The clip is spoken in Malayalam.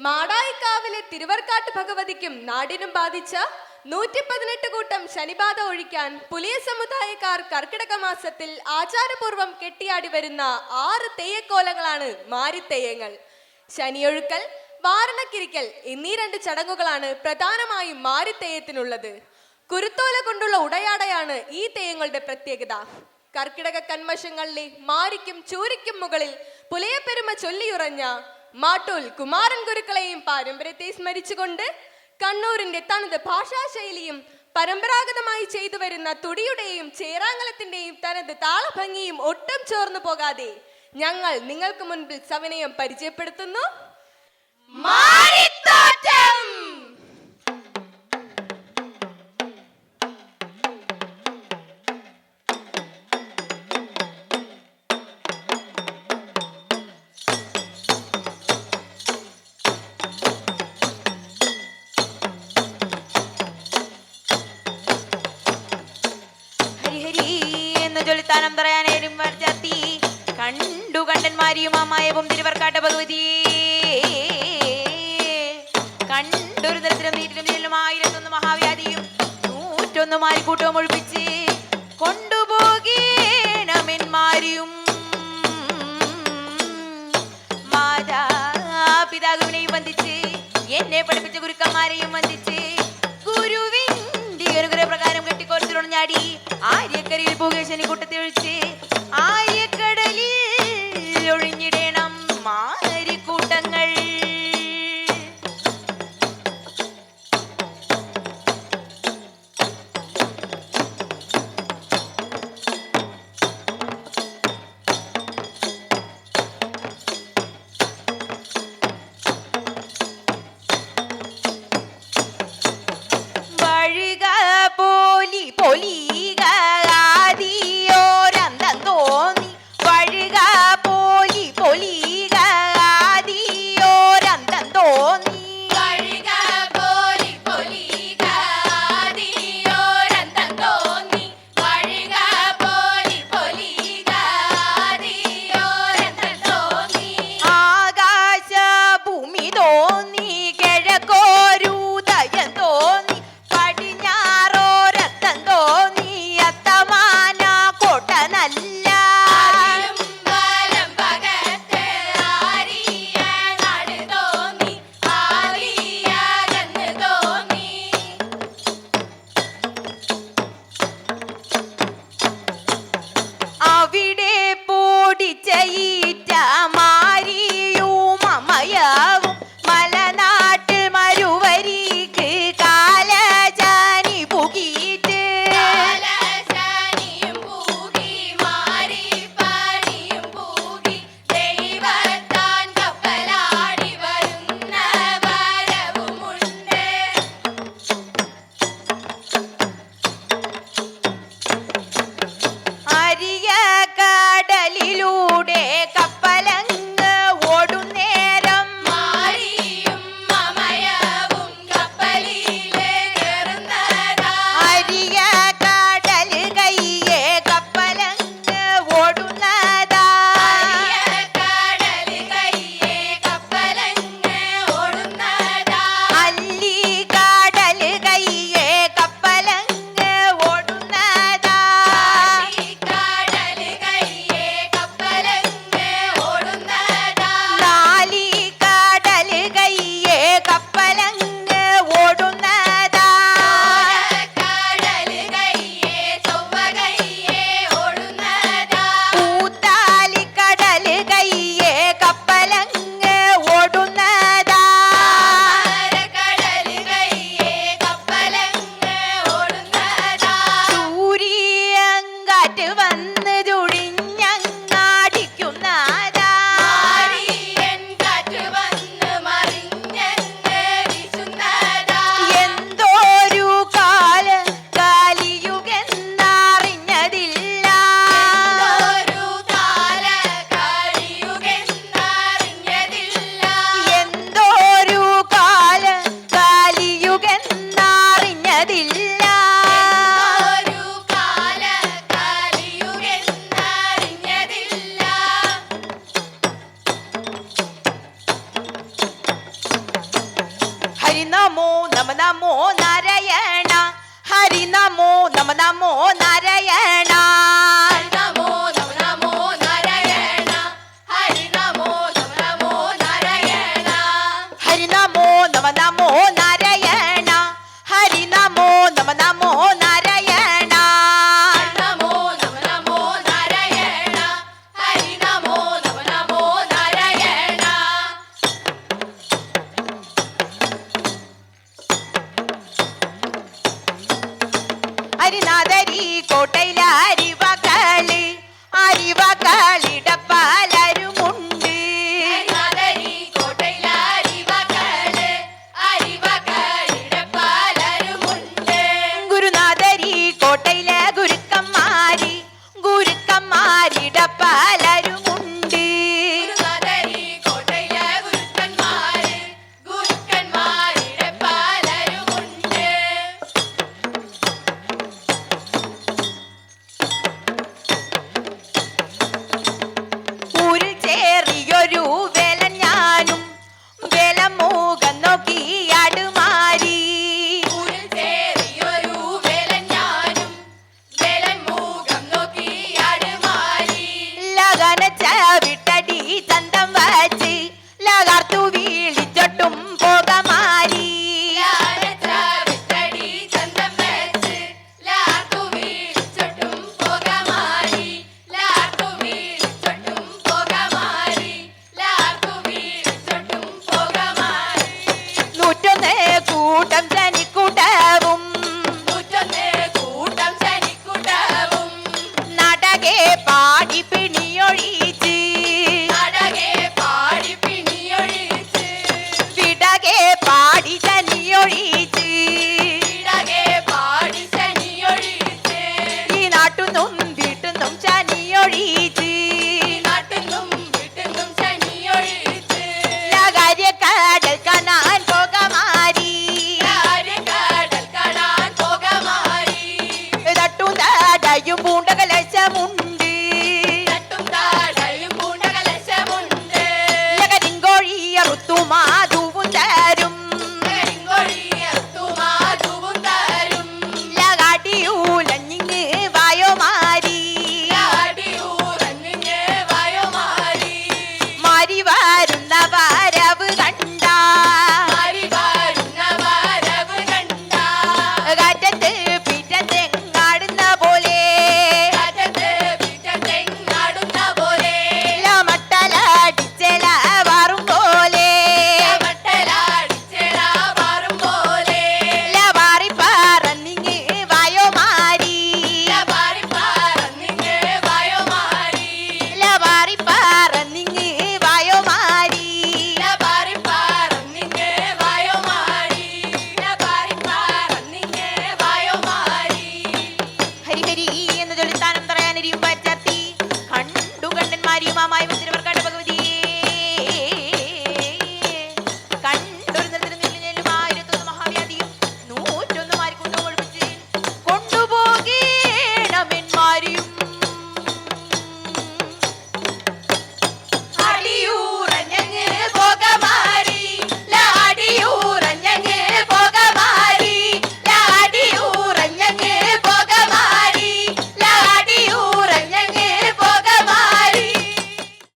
മാടായിക്കാവിലെ തിരുവർക്കാട്ട് ഭഗവതിക്കും നാടിനും ബാധിച്ച 118 കൂട്ടം ശനിബാധ ഒഴിക്കാൻ പുലിയ സമുദായക്കാർ കർക്കിടക മാസത്തിൽ ആചാരപൂർവം കെട്ടിയാടി വരുന്ന 6 തെയ്യക്കോലങ്ങളാണ് മാരിത്തെയ്യങ്ങൾ. ശനിയൊഴുക്കൽ, വാരണക്കിരിക്കൽ എന്നീ 2 ചടങ്ങുകളാണ് പ്രധാനമായും മാരിത്തെയ്യത്തിനുള്ളത്. കുരുത്തോല കൊണ്ടുള്ള ഉടയാടയാണ് ഈ തെയ്യങ്ങളുടെ പ്രത്യേകത. കർക്കിടക കന്മഷങ്ങളിലെ മാരിക്കും ചൂരിക്കും മുകളിൽ പുലയപ്പെരുമ ചൊല്ലിയുറഞ്ഞ മാട്ടൂൽ കുമാരൻ ഗുരുക്കളെയും പാരമ്പര്യത്തെ സ്മരിച്ചുകൊണ്ട് കണ്ണൂരിന്റെ തനത് ഭാഷാശൈലിയും പരമ്പരാഗതമായി ചെയ്തു വരുന്ന തുടിയുടെയും ചേറാങ്കലത്തിന്റെയും തനത് താളഭംഗിയും ഒട്ടും ചോർന്നു പോകാതെ ഞങ്ങൾ നിങ്ങൾക്ക് മുൻപിൽ സവിനയം പരിചയപ്പെടുത്തുന്നു മാരിത്തോറ്റം. ജൊലിത്താനം പറയാനേരും വർജാത്തി കണ്ടു കണ്ടന്മാരിയും അമ്മായവും തിരുവർക്കാട്ട് ഭഗവതി കണ്ടൊരു തരത്തിലും നീറ്റിലും നീലും 1001 മഹാവ്യാധിയും 101 മാരിക്കൂട്ടവും ഒഴിപ്പിച്ച് കൊണ്ടുപോകേണമെന്മാരിയും മാതാപിതാവിനെയും വന്ദിച്ച് എന്നെ പഠിപ്പിച്ച ഗുരുക്കന്മാരെയും വന്ദിച്ച് ഗുരുവിന്റെ അനുഗ്രഹ പ്രകാരം കെട്ടിക്കോർത്തിലൊണഞ്ഞാടി ആര്യക്കരയിൽ ഭൂകേശനി കൂട്ടത്തിൽ ഒഴിച്ച് ആര്യക്കടലിൽ ഒഴിഞ്ഞിടണം മാരിക്കൂട്ടങ്ങൾ. വഴുക പോലി പൊലിക ആദിയോര ഹരി നമോ നമ നമോ നാരായണ ഹരി നമോ നമ നമോ നാരായണ നമോ നമോ നമോ നാരായണ ഹരി നമോ നമോ നമോ നാരായണ ഹരി നമോ നമ നമോ നാരായണ ഹരി നമോ നമ നമോ നാരായണ നമോ നമോ നമോ നാരായണ ഹരി നമോ നമോ നമോ നാരായണ ഹരിനാഥരി കോട്ടയിലെ അരിവകള് അരിവകളിടപ്പാലരുമുണ്ട് ഹരിനാഥരി കോട്ടയിലെ അരിവകള് അരിവകളിടപ്പാലരുമുണ്ട് ഗുരുനാഥരി കോട്ടയിലെ ഗുരുക്കന്മാരി ഗുരുക്കന്മാരിടപ്പാലരുമുണ്ട് ഗുരുനാഥരി കോട്ടയിലെ ഗുരുക്കന്മാര് ഗുരുക്കന്മാരിടപ്പാലരുമുണ്ട് ഊരിൽ ചേറിയൊരു വേല ഞാനും വേലമൂകം നോക്കിയാടുമാരി ഊരിൽ ചേറിയൊരു വേലഞ്ഞാനും വേലൻമൂകം നോക്കിയാടുമാരി ലഗനച്ച വിട്ടടി ചന്തം വച്ച് ലകാർത്തു വീളിച്ചൊട്ടും പോകമാരി ലാലച്ച വിട്ടടി ചന്തം വെച്ച് ലാർത്തു വീഴ്ചൊട്ടും പോകമാരി ലാർത്തു വീഴ്ചൊട്ടും പോകമാരി ലാർത്തു വീഴ്ചൊട്ടും പോകമാരി നൂറ്റൊന്ന് കൂട്ടം ശനിക്കൂട്ടവും നൂറ്റൊന്ന് കൂട്ടം ശനിക്കുടവും നടകെ പാടി പിണിയൊഴിച്ച് നടകെ പാടി പിണിയൊഴിച്ച് വിടകെ പാടി